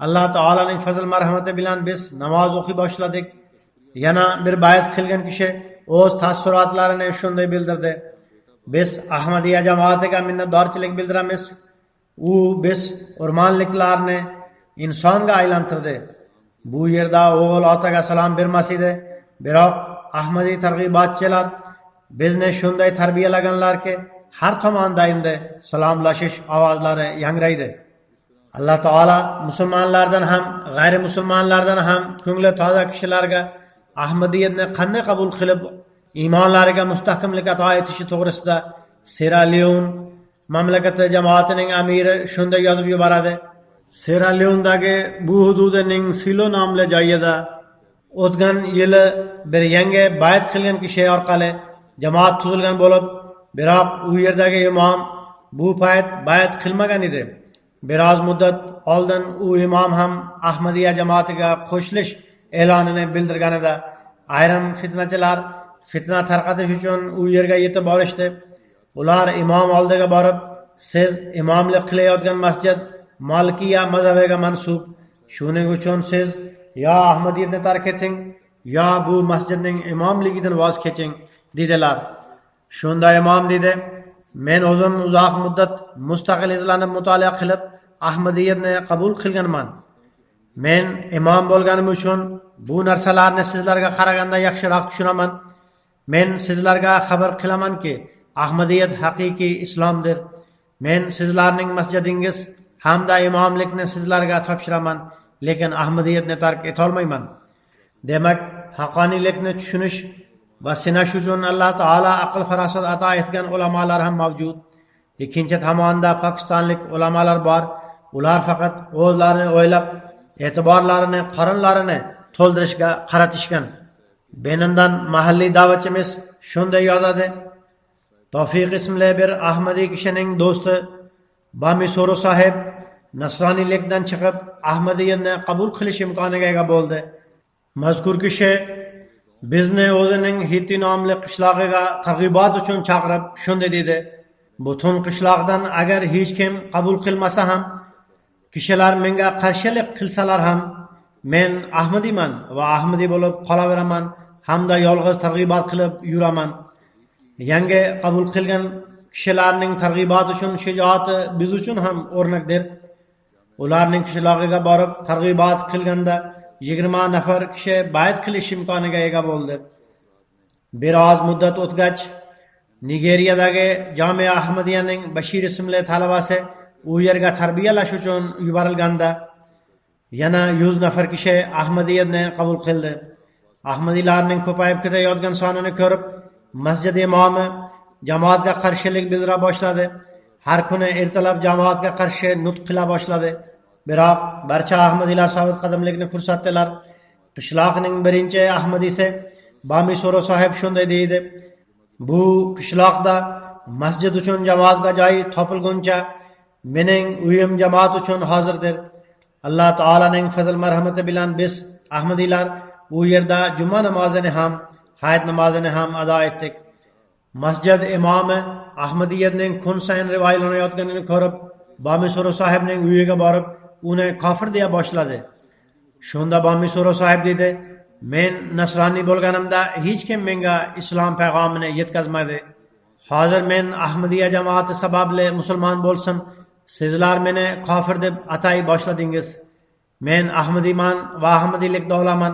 [SPEAKER 2] Alloh taolaning fazl marhamati bilan biz namoz o'qiy boshladik. Yana bir bayat qilgan kishi o'z taassurotlarini shunday bildirdi: biz Ahmadiyya jamoatiga minnatdorchilik bildiramiz. U biz o'rmonliklarni insonga aylantirdi. Bu yerda o'g'il otaga salom bermas edi, biroq Ahmadiy targ'ibotchilar bizni shunday tarbiyalaganlarki, har tomonda endi salomlashish ovozlari yangraydi. Alloh taolo musulmonlardan ham, g'ayri musulmonlardan ham ko'ngli toza kishilarga Ahmadiyyatni qanday qabul qilib, iymonlariga mustahkamlik ato etishi to'g'risida Sierra Leone mamlakati jamoatining amiri shunday yozib yuboradi: Sierra Leone'dagi bu hududining Silo nomli joyida o'tgan yili bir yangi bayat qilgan kishi orqali jamoat tuzilgan bo'lib, biroq u yerdagi imom bu payt bayat qilmagan edi. Biroz muddat oldin u imom ham Ahmadiyya jamoatiga qo'shilish e'lonini bildirganida ayrim fitnachilar fitna tarqatish uchun u yerga yetib borishdi. Ular imom oldiga borib, siz imomlik qilayotgan masjid Malikiya mazhabiga mansub, shuning uchun siz yo Ahmadiyyatni tark eting, yo bu masjidning imomligidan voz keching dedilar. Shunda imom dedi: men o'zim uzoq muddat mustaqil izlanib mutolaa qilib Ahmadiyyatni qabul qilganman. Men imom bo'lganim uchun bu narsalarni sizlarga qaraganda yaxshiroq tushunaman. Men sizlarga xabar qilamanki, Ahmadiyyat haqiqiy islomdir. Men sizlarning masjidingiz hamda imomlikni sizlarga topshiraman, lekin Ahmadiyyatni tark etolmayman. Demak, haqqoniylikni tushunish va sinash uchun Alloh taolo aql farosat ato etgan ulamolar ham mavjud. Ikkinchi tomonda pokistonlik ulamolar bor. Ular faqat o'zlarini o'ylab, e'tiborlarini, qorinlarini to'ldirishga qaratishgan. Benindan mahalliy da'vatchimiz shunday yozadi: Tofiq ismli bir Ahmadiy kishining do'sti Bamisoro sahib nasroniylikdan chiqib Ahmadiyyatni qabul qilish imkoniga ega bo'ldi. Mazkur kishi bizni o'zining Hitti nomli qishlog'iga targ'ibot uchun chaqirib shunday dedi: butun qishloqdan agar hech kim qabul qilmasa ham, kishilar menga qarshilik qilsalar ham, men Ahmadiyman va Ahmadiy bo'lib qolaveraman hamda yolg'iz targ'ibot qilib yuraman. Yangi qabul qilgan kishilarning targ'ibot uchun shijoati biz uchun ham o'rnakdir. Ularning qishlog'iga borib targ'ibot qilganda 20 nafar kishi bayat qilish imkoniga ega bo'ldi. Biroz muddat o'tgach, Nigeriyadagi Jamia Ahmadiyyaning Bashir ismli talabasi u yerga tarbiyalash uchun yuborilganda yana 100 nafar kishi Ahmadiyyatni qabul qildi. Ahmadiylarning ko'payib ketayotgan sonini ko'rib, masjid imomi jamoatga qarshilik bildira boshladi. Har kuni ertalab jamoatga qarshi nutq qila boshladi. Biroq barcha Ahmadiylar sobit qadamlikni ko'rsatdilar. Qishloqning birinchi Ahmadiysi Bamisoro sahib shunday deydi: bu qishloqda masjid uchun jamoatga joy topilguncha mening uyim jamoat uchun hozirdir. Alloh taolaning fazl marhamati bilan biz Ahmadiylar u yerda juma namozini ham, hayit namozini ham ado etdik. Masjid imomi Ahmadiyyatning kun sayin rivoyatlanayotganini ko'rib, Bamisoro sahibning uyiga borib, uni kofir deya boshladi. Shunda Bamisoro sahib dedi: men nasroniy bo'lganimda hech kim menga islom payg'amini yetkazmadi. Hozir men Ahmadiyya jamoati sababli musulmon bo'lsam, sizlar meni kofir deb atay boshladingiz. Men Ahmadiyman va Ahmadiylikda olaman.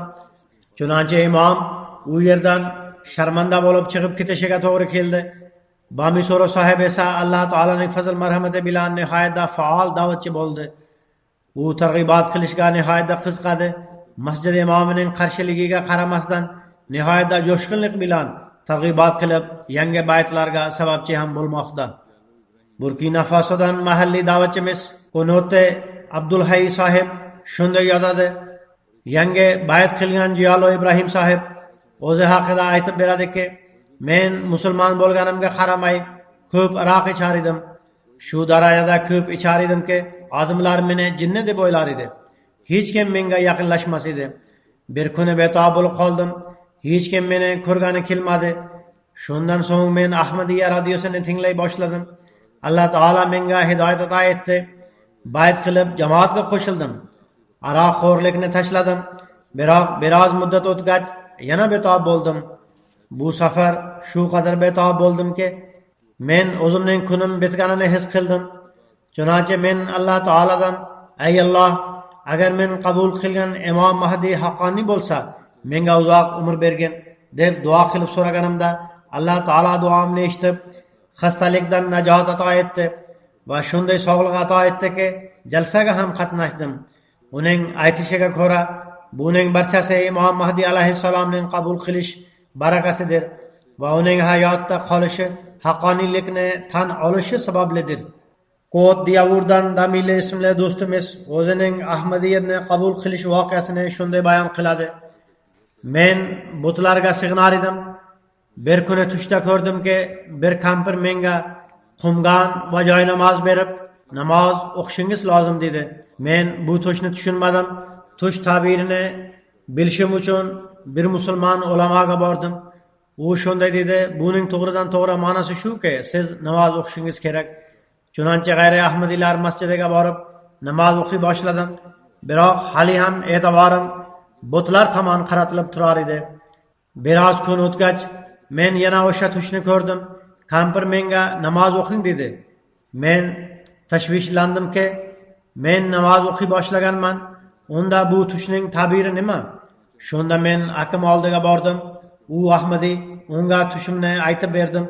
[SPEAKER 2] Chunonchi imom u yerdan sharmanda bo'lib chiqib ketishiga to'g'ri keldi. Bamisoro sahib esa Alloh taolaning fazl marhamati bilan nihoyatda faol da'vatchi bo'ldi. U targ'ibot qilishga nihoyatda qiziqadi. Masjid imomining qarshiligiga qaramasdan nihoyatda jo'shqinlik bilan targ'ibot qilib, yangi baytlarga sababchi ham bo'lmoqda. Burkina Fasodan mahalliy da'vatchimiz Konote Abdulhay sahib shunday yozadi: yangi bayt qilgan Jiyalo Ibrohim sahib o'zi haqida aytib beradiki, men musulmon bo'lganimga qaramay ko'p aroq ichar edim. Shu darajada ko'p ichar edimki, odamlar meni jinni deb o'ylar edi. Hech kim menga yaqinlashmas edi. Bir kuni betob bo'lib qoldim. Hech kim meni ko'rgani kelmadi. Shundan so'ng men Ahmadiyya radiosini tinglay boshladim. Alloh taolo menga hidoyat ato etdi. Bayt qilib jamoatga qo'shildim. Aroq xo'rlikni tashladim. Biroq biroz muddat o'tgach yana betob bo'ldim. Bu safar shu qadar betob bo'ldimki, men o'zimning kunim bitganini his qildim. Chunonchi men Alloh taoladan: "Ey Alloh, agar men qabul qilgan Imom Mahdi haqqoniy bo'lsa, menga uzoq umr bergin" deb duo qilib so'raganimda, Alloh taolo duomni eshitib, xastalikdan najot ato etdi va shunday sog'lik ato etdiki, jalsaga ham qatnashdim. Uning aytishiga ko'ra, buning barchasi Imom Mahdi alayhissalomning qabul qilish barakasidir va uning hayotda qolishi haqqoniylikni tan olishi sabablidir. Ko't Diyavurdan Damile ismli do'stimiz o'zining Ahmadiyatni qabul qilish voqeasini shunday bayon qiladi. Men butlarga sig'inar edim. Bir kuni tushda ko'rdimki, bir kampir menga qumgan va joy namoz berib, namoz o'qishingiz lozim dedi. Men bu tushni tushunmadim. Tush tabirini bilishim uchun bir musulmon ulamoga bordim. U shunday dedi: "Buning to'g'ridan to'g'ri ma'nosi shuki, siz namoz o'qishingiz kerak." Chunonchi g'ayri ahmadiylar masjidiga borib namoz o'qiy boshladim. Biroq hali ham e'tiborim butlar tomon qaratilib turar edi. Biroz kun o'tgach, men yana o'sha tushni ko'rdim. Kampir menga namoz o'qing dedi. Men tashvishlandimki, men namoz o'qiy boshlaganman. Unda bu tushning ta'biri nima? Shunda men akam oldiga bordim. U Ahmadiy, unga tushimni aytib berdim.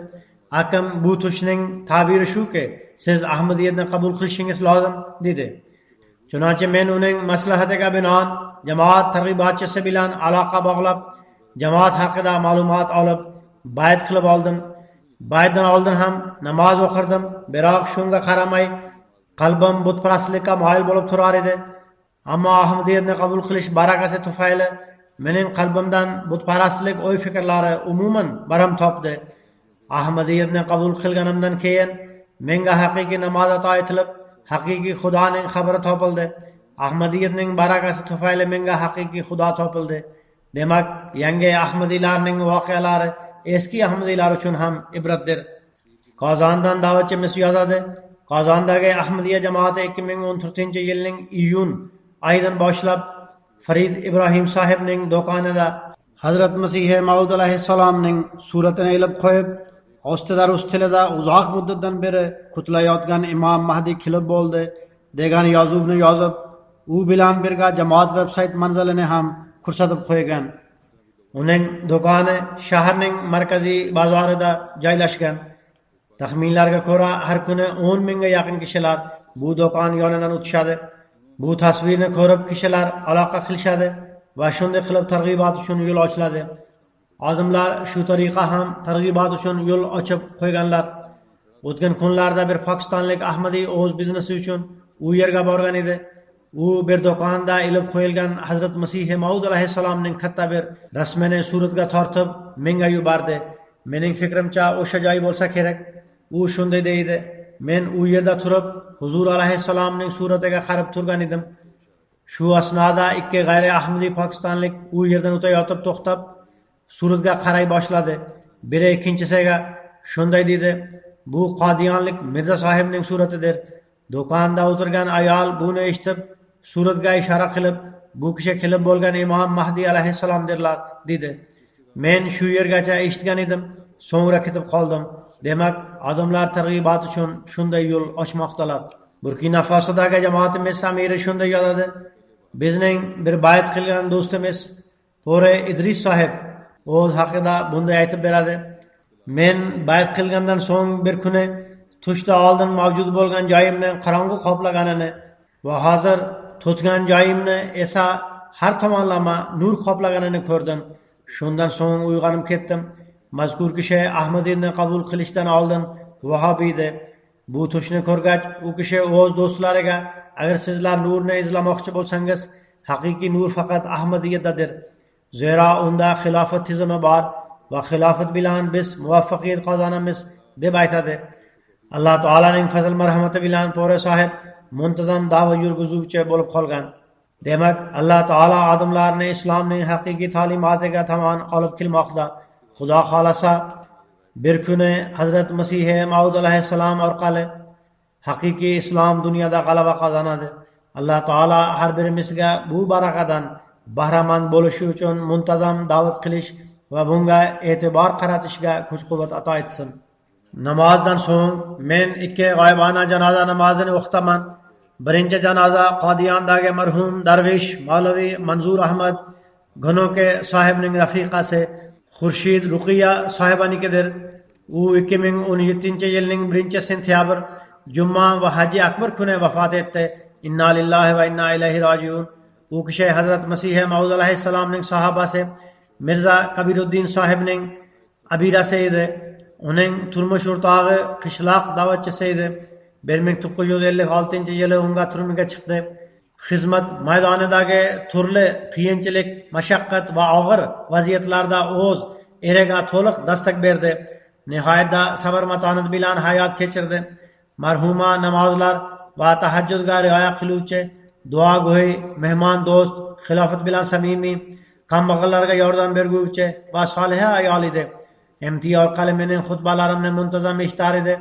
[SPEAKER 2] Akam bu tushning ta'biri shuki, siz Ahmadiyatni qabul qilishingiz lozim dedi. Chunonchi men uning maslahatiga binoan jamoat targ'ibotchisi bilan aloqa bog'lab, jamoat haqida ma'lumot olib, bayt qilib oldim. Baytdan oldin ham namoz o'qirdim, biroq shunga qaramay qalbim butparastlikka moyil bo'lib turar edi. Ammo Ahmadiyatni qabul qilish barakasi tufayli mening qalbimdan butparastlik o'y fikrlari umuman baram topdi. Ahmadiyatni qabul qilganimdan keyin menga haqiqiy namoz ato etilib, haqiqiy Xudoning xabari topildi. Ahmadiyatning barakasi tufayli menga haqiqiy Xudo topildi. Demak, yangi Ahmadiylarning voqealari eski Ahmadiylar uchun ham ibratdir. Qozondan da'vatchimiz yozadi: Qozondagi Ahmadiya jamoati 2014-yilning iyun oyidan boshlab Farid Ibrohim sohibning do'konida Hazrat Masih Maud alayhissalomning suratini ilib qo'yib, ostida rus tilida uzoq muddatdan beri kutilayotgan Imom Mahdi kelib bo'ldi degan yozuvni yozib, u bilan birga jamoat veb-sayt manzilini ham ko'rsatib qo'ygan. Uning do'koni shaharning markaziy bozorida joylashgan. Taxminlarga ko'ra, har kuni 10 mingga yaqin kishilar bu do'kon yonidan o'tishadi. Bu tasvirni ko'rib kishilar aloqa qilishadi va shunday qilib targ'ibot uchun yo'l ochiladi. Odamlar shu tariqa ham targ'ibot uchun yo'l ochib qo'yganlar. O'tgan kunlarda bir pokistonlik Ahmadiy o'z biznesi uchun u yerga borgan edi. U bir do'konda ilib qo'yilgan Hazrat Masih Maud alayhissalomning katta bir rasmini suratga tortib menga yubordi. Mening fikrimcha o'sha joy bo'lsa kerak. U shunday deydi: "Men u yerda turib Huzur alayhissalomning suratiga qarab turgan edim. Shu asnoda ikki g'ayri ahmadiy pokistonlik u yerdan o'tayotib to'xtab, suratga qaray boshladi. Biri ikkinchisiga shunday dedi: "Bu Qodiyonlik Mirza sohibning suratidir." Do'konda o'tirgan ayol buni eshitib, suratga ishora qilib, "Bu kishi kelib bo'lgan Imom Mahdi alayhissalomdirlar" dedi. Men shu yergacha eshitgan edim, so'ngra ketib qoldim. Demak, odamlar targ'ibot uchun shunday yo'l ochmoqdalar. Burkina Fasodagi jamoatimiz amiri shunday yozadi: Bizning bir bayt qilgan do'stimiz Pore Idris sohib o'z haqida bunday aytib beradi: "Men bayt qilgandan so'ng bir kuni tushda oldin mavjud bo'lgan joyimni qorong'u qoplaganini va hozir tutgan joyimni esa har tomonlama nur qoplaganini ko'rdim. Shundan so'ng uyg'onib ketdim. Mazkur kishi Ahmadiyni qabul qilishdan oldin vahobiydi. Bu tushni ko'rgach, u kishi o'z do'stlariga: agar sizlar nurni izlamoqchi bo'lsangiz, haqiqiy nur faqat Ahmadiydadir. Zero unda xilofat tizimi bor va xilofat bilan biz muvaffaqiyat qozonamiz" deb aytadi. Alloh taolaning fazl marhamati bilan Pore sohib muntazam da'vat yurgizuvchi bo'lib qolgan. Demak, Alloh taolo odamlarni islomning haqiqiy ta'limotiga tomon olib kelmoqda. Xudo xolasa bir kuni Hazrat Masih Maud alayhissalom orqali haqiqiy islom dunyoda g'alaba qozonadi. Alloh taolo har birimizga bu barakadan bahramand bo'lishi uchun muntazam da'vat qilish va bunga e'tibor qaratishga kuch-quvvat ato etsin. Namozdan so'ng men 2 g'oyibona janoza namozini o'qitaman. Birinchi janoza Qodiyondagi marhum darvish Mavlavi Manzur Ahmad Gonoke sohibning rafiqasi Xurshid Ruqiya sohibanikidir. U 2017-yilning 1-sentyabr Juma va Haji Akbar kuni vafot etdi. Inna lillahi va inna ilayhi rojiun. U kishi Hazrat Masih Maud alayhissalomning sahobasi Mirza Kabiruddin sohibning abirasi edi. Uning turmush o'rtog'i qishloq da'vatchisi edi. 1956-yili unga turmushga chiqdi. Xizmat maydonidagi turli qiyinchilik, mashaqqat va og'ir vaziyatlarda o'z eriga to'liq dastak berdi. Nihoyatda sabr matonat bilan hayot kechirdi. Marhuma namozlar va tahajjudga rioya qiluvchi, duogo'y, mehmon do'st, xilofat bilan samimiy, kambag'allarga yordam berguvchi va soliha ayol edi. MT orqali mening xutbalarimni muntazam eshitar edi.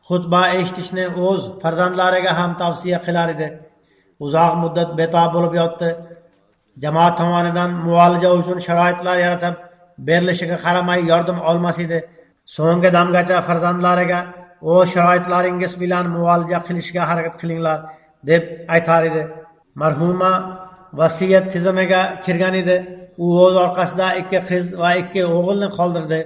[SPEAKER 2] Xutba eshitishni o'z farzandlariga ham tavsiya qilar edi. Uzoq muddat betob bo'lib yotdi. Jamoat tomonidan muolaja uchun sharoitlar yaratib berilishiga qaramay yordam olmas edi. So'nggi damgacha farzandlariga o'z sharoitlaringiz bilan muolaja qilishga harakat qilinglar deb aytar edi. Marhuma vasiyat tizimiga kirgan edi. U o'z orqasida 2 qiz va 2 o'g'ilni qoldirdi.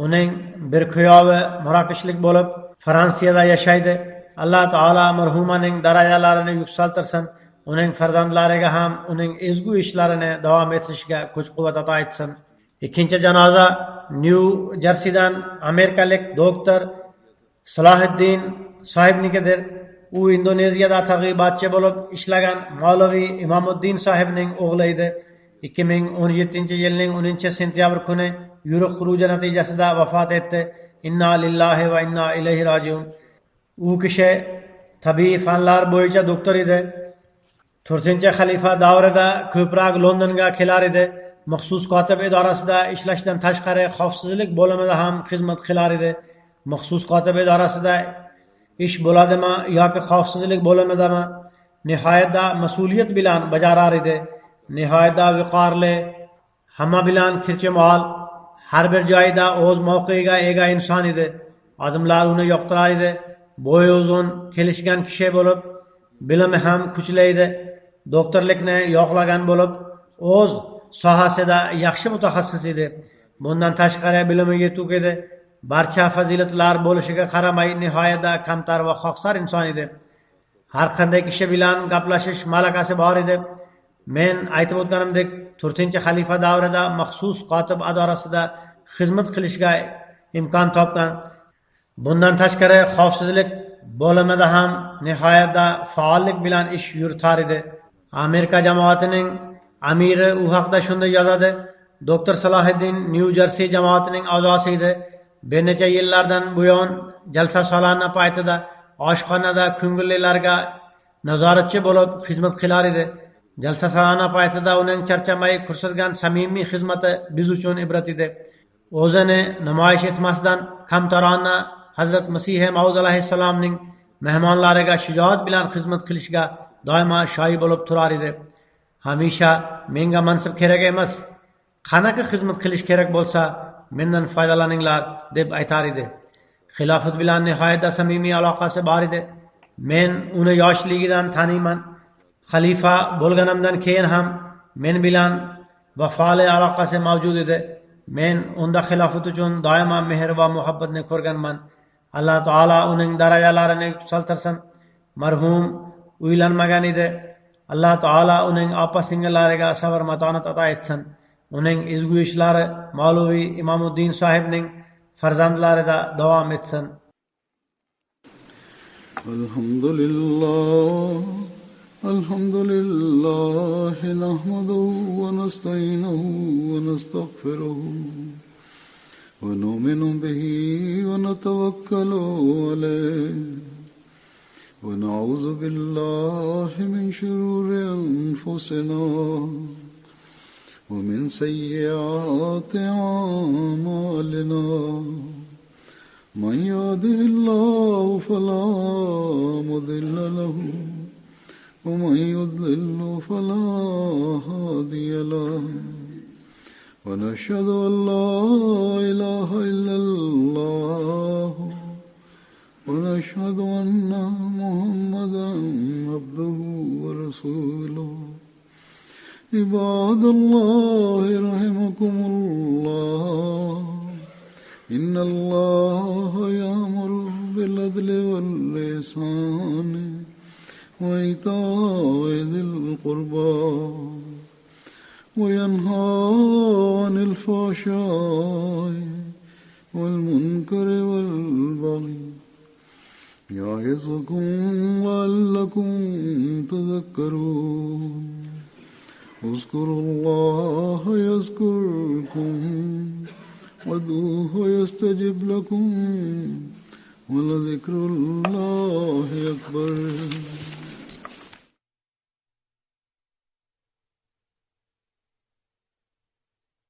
[SPEAKER 2] Uning bir kuyovi Marokashlik bo'lib Fransiyada yashaydi. Alloh taolo marhumaning darajalarini yuksaltirsin. Uning farzandlariga ham uning ezgu ishlarini davom ettirishga kuch-quvvat ato etsin. Ikkinchi janoza New Jerseydan amerikalik doktor Salohiddin sohibnikidir. U Indoneziyada targ'ibotchi bo'lib ishlagan Mavlavi Imomuddin sohibning o'g'li edi. 2017-yilning 10-sentyabr kuni yuruq xuruji natijasida vafot etdi. Inna lillahi va inna ilayhi rojiun. U kishi tabiiy fanlar bo'yicha doktor edi. 4-xalifa davrida ko'proq Londonga kelar edi. Maxsus kotib idorasida ishlashdan tashqari xavfsizlik bo'limida ham xizmat qilar edi. Maxsus kotib idorasida ish bo'ladimi yoki xavfsizlik bo'limidami, nihoyatda mas'uliyat bilan bajarar edi. Nihoyatda viqorli, hamma bilan kirchimol, har bir joyda o'z mavqeiga ega inson edi. Odamlar uni yoqtirar edi. Bo'yi uzun, kelishgan kishi bo'lib, bilimi ham kuchli edi. Doktorlikni yoqlagan bo'lib, o'z sohasida yaxshi mutaxassis edi. Bundan tashqari bilimi yetuk edi. Barcha fazilatlar bo'lishiga qaramay nihoyatda kamtar va xoqsar inson edi. Har qanday kishi bilan gaplashish malakasi bor edi. Men aytib o'tganimdek 4-xalifa davrida maxsus kotib idorasida xizmat qilishga imkon topgan. Bundan tashqari xavfsizlik bo'limida ham nihoyatda faollik bilan ish yuritar edi. Amerika jamoatining amiri u haqda shunday yozadi: Doktor Salohiddin New Jersey jamoatining a'zosi edi. Bir necha yillardan buyon jalsa solana paytida oshxonada ko'ngillilarga nazoratchi bo'lib xizmat qilar edi. Jalsa solana paytida uning charchamay ko'rsatgan samimiy xizmati biz uchun ibrat edi. O'zini namoyish etmasdan kamtarona Hazrat Masih Maud alayhissalomning mehmonlariga shijoat bilan xizmat qilishga doimo shoyi bo'lib turar edi. Hamisha menga mansib kerak emas, qanaqa xizmat qilish kerak bo'lsa mendan foydalaninglar deb aytar edi. Xilofat bilan nihoyatda samimiy aloqasi bor edi. Men uni yoshligidan taniyman. Xalifa bo'lganimdan keyin ham men bilan vafoli aloqasi mavjud edi. Men unda xilofat uchun doimo mehr va muhabbatni ko'rganman. Alloh taolo uning darajalarini yuksaltirsin. Marhum uylanmagan edi. Alloh taolo uning opa-singillariga sabr matonat ato etsin. Uning ezgu ishlari Mavlavi Imomuddin sohibning farzandlarida davom etsin.
[SPEAKER 1] Alhamdulillah nahmaduhu va nasta'inuhu va nastaghfiruhu wa nu'minu bihi wa natawakkalu alayhi wa na'udzu billahi min shururi anfusina ومن سيئات أعمالنا من يهده الله فلا مضل له ومن يضلل فلا هادي ونشهد أن لا إله إلا الله ونشهد أن محمدا عبده ورسوله عباد الله رحمكم الله إن الله يأمر بالعدل والإحسان وإيتاء ذي القربى وينهى عن الفحشاء والمنكر والبغي يعظكم لعلكم تذكرون اذكروا الله يذكركم وادعوه يستجب لكم ولذكر الله أكبر